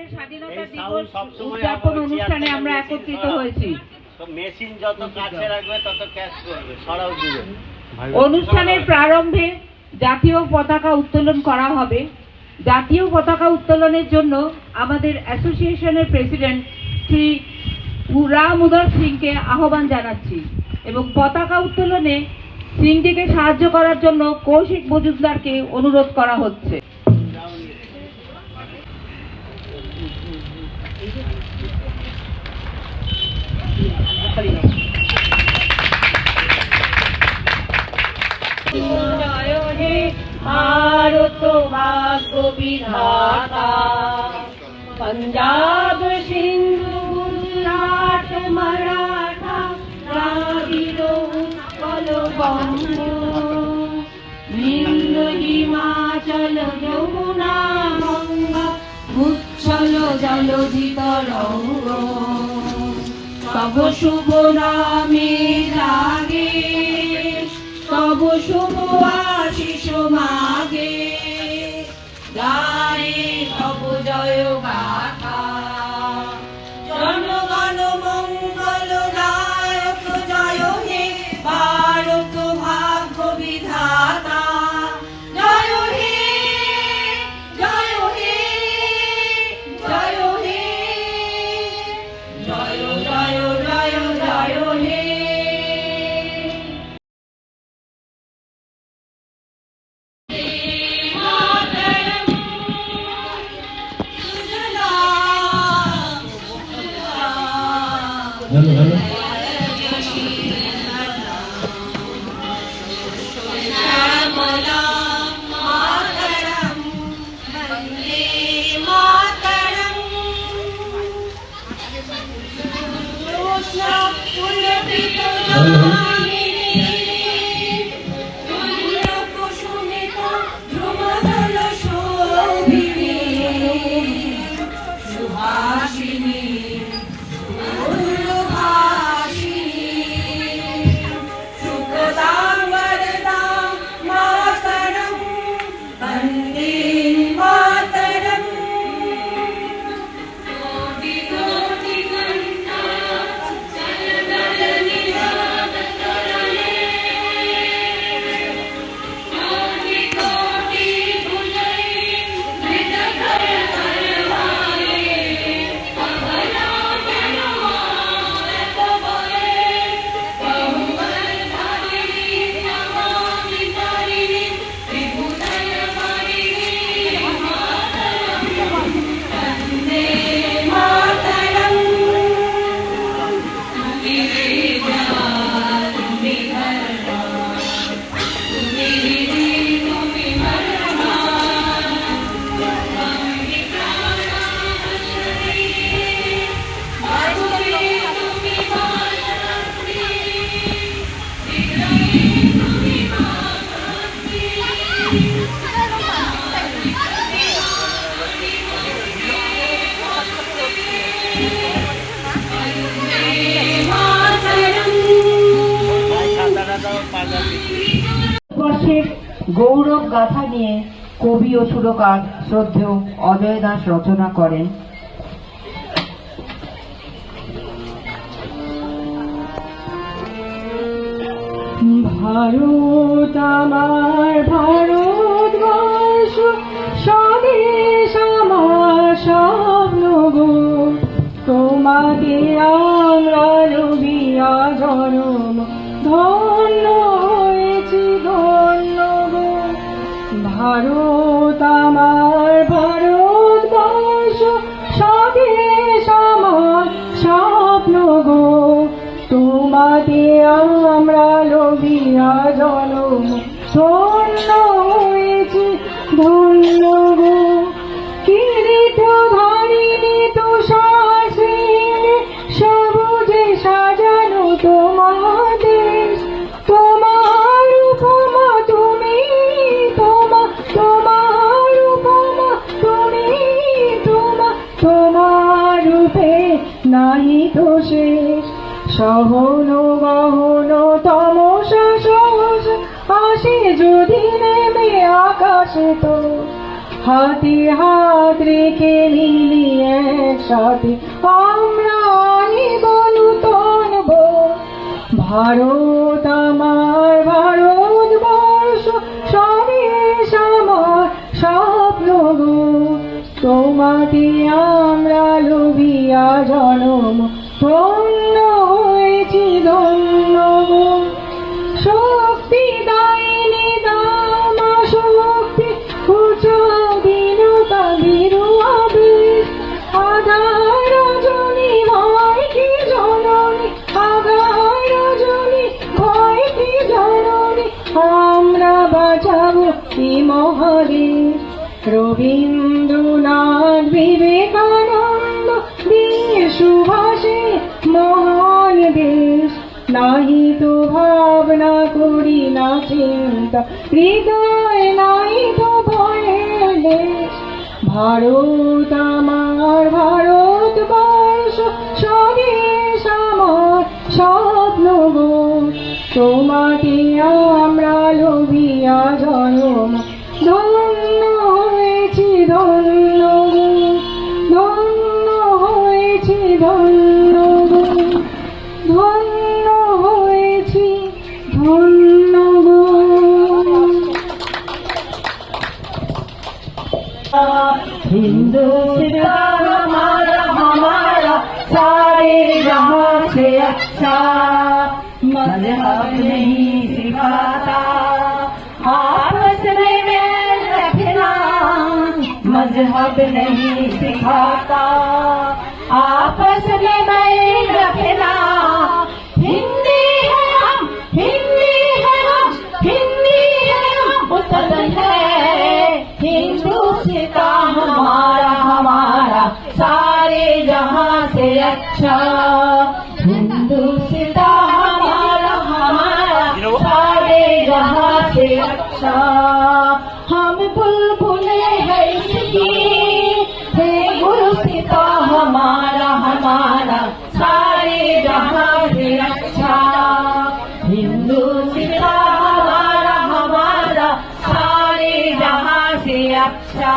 আমাদের স্বাধীনতা দিবস উদযাপন অনুষ্ঠানে আমরা একত্রিত হয়েছি। মেশিন যত কাছে রাখবে তত ক্যাচ করবে, সরাও দিবে। অনুষ্ঠানের প্রারম্ভে জাতীয় পতাকা উত্তোলন করা হবে। জাতীয় পতাকা উত্তোলনের জন্য আমাদের অ্যাসোসিয়েশনের প্রেসিডেন্ট শ্রী রাম উদর সিংকে আহ্বান জানাচ্ছি এবং পতাকা উত্তোলনে সিংটিকে সাহায্য করার জন্য কৌশিক মজুমদারকে অনুরোধ করা হচ্ছে। জয় হে ভারত ভাগ্য বিধাতা, पंजाब सिंधु गुजरात मराठा द्राविड़ उत्कल बंग, विंध्य हिमाचल यमुना गंगा उच्छल जलधि तरंग, तब शुभ नामे जागे तब शुभ आशीष मागे, गाए तब जय गाथा जनगण मंगल दायक, जय हे भारत भाग्य विधाता, जय हे जय हे जय हे जय जय जय जय हे। हेलो हेलो বর্ষের গৌরব গাথা নিয়ে কবি ও সুরকার শ্রদ্ধেয় অজয় দাস রচনা করেন। ভারত আমার ভারতবর্ষ, স্বদেশ আমার স্বপ্ন গো, তোমাকে আমরা রবিয়া জনম ধন্য হয়েছি ধন্য গো। ভারত আমার ভারতবর্ষ, স্বদেশ আমার স্বপ্ন গো, তোমাকে আমরা রবিয়া জনম ধন্য হয়েছি ধন্য গো। কিরিট ধারিণী তুষার শ্রীনি সবুজে সাজানো তোমার দেশ, তোমার উপমা তুমি তোমার উপমা তুমি তোমার রূপে নাহি তো শেষ। সহন গহন তমসা সহস আসে যদি নেমে আকাশে তো, হাতে হাত রেখে মিলিয়ে সাথে আমরা আনিব নূতন বই। ভারত আমার ভারতবর্ষ স্বদেশ আমার স্বপ্ন গো, তোমাতে আমরা লোভিয়া জনম ধন্য হয়েছি ধন্য গো। শক্তি দায়িনী দামা শক্তি উচাও দীনতা বিরুয়াবে, আধার রজনী হয় কি জননী, আধার রজনী হয় কি জননী, আমরা বাঁচাবো এই মহাদেশ। রবীন্দ্রনাথ বিবেকানন্দ দিয়ে সুভাষে মহান দেশ, নাহি তো ভাবনা করি না চিন্তা, হৃদয় নাই তো ভয়ের লেশ। ভারত আমার ভারতবর্ষ স্বদেশ আমার স্বপ্ন গো, তোমাকে আমরা লোভিয়া জনম ধন্য হয়েছি ধন্য গো, ধন্য হয়েছি ধন্য গো, ধন্য হয়েছি ধন্য গো। हिंदुस्तान हमारा हमारा सारे जहां से अच्छा, मजहब नहीं सिखाता आपस में मेल रखना, मजहब नहीं सिखाता आपस में मेल रखना। हिंदी है हम, हिंदी है हम, हिंदी है हम, वतन है हिंदुस्तान हमारा हमारा सारे जहां से अच्छा, हिंदुस्तान हमारा हमारा सारे जहां से अच्छा। हम बुलबुले हैं इसकी है गुलसितां हमारा हमारा सारे जहां से अच्छा, हिंदुस्तान हमारा हमारा सारे जहां से अच्छा।